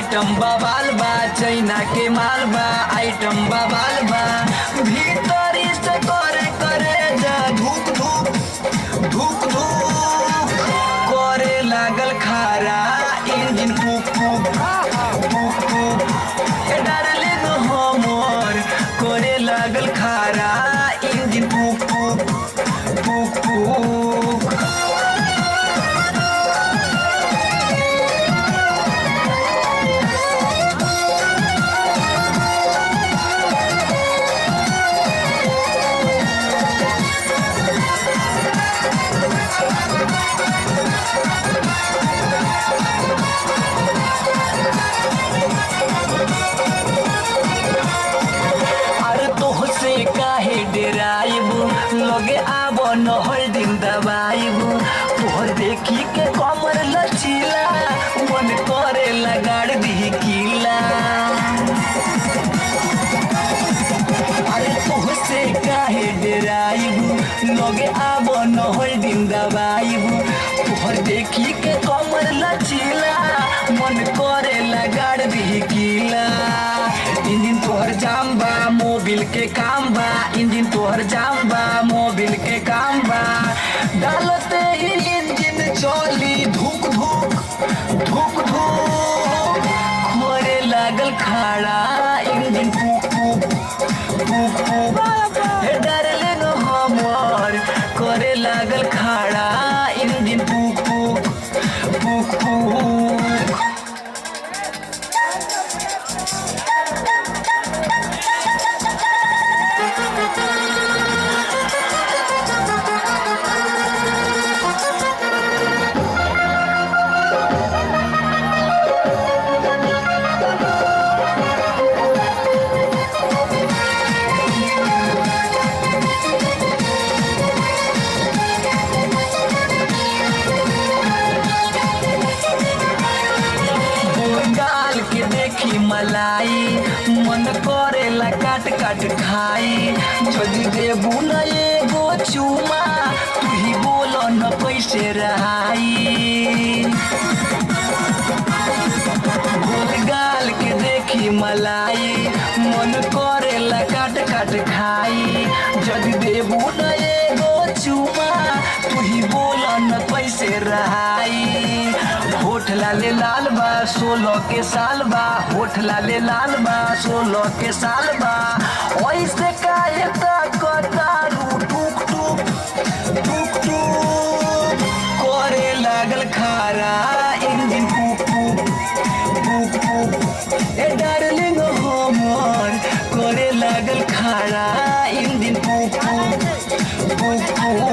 Item बवाल बा, China के माल बा, आइटम बवाल बा। भीतरी से करे करे जा धूक धूक धूक धूक करे लागल खारा इंजन फूक फूक फूक फूक। डार्लिंग हमर करे लागल खारा इंजन फूक फूक फूक फूक। काहे डेराइबू लगे आब नहर दिन दबाइबू। तोहर देखी के कमर लचीला मन करे लगाड़ दी किला। अरे तोहसे काहे डेराइबू लगे आब नहर दिन दबाइबू। तोहर देखी के कमर लचीला मन करे लगाड़ दी किला। इंजन तोहर जाम बा मोबिल के काम बा, इंजन तोहर जाम बा मोबिल के काम बा। डालते ही इंजन चली धूक धूक धूक धूक खोरे लागल खाड़ा इंजन फूक फूक फूक फूक। डार्लिंग हमर करे लागल खाड़ा इंजन फूक फूक फूक फूक। मलाई मन करेला काट काट खाई। जदि देबू न एगो चुमा तू ही बोल न कैसे रहाई। गाल के देखी मलाई मन करेला काट काट खाई। जदि देबू न एगो चुमा तू ही बोल न कैसे रहाई। होठ लाले लाल बा 16 के साल बा, होठ लाले लाल बा 16 के साल बा। ऐसे काहे ताकतारू टूक टूक टूक टूक करे लागल खारा इंजन फूक फूक फूक फूक। डार्लिंग हमर करे लागल खारा इंजन फूक फूक फूक फूक।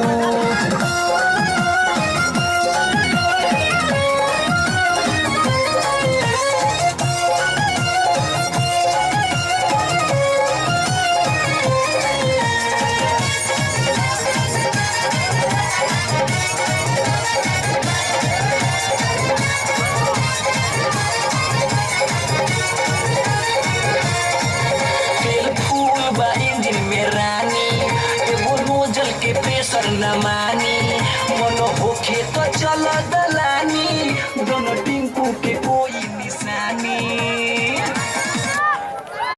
इंजन में रानी एगो नोजल के प्रेशर न मानी।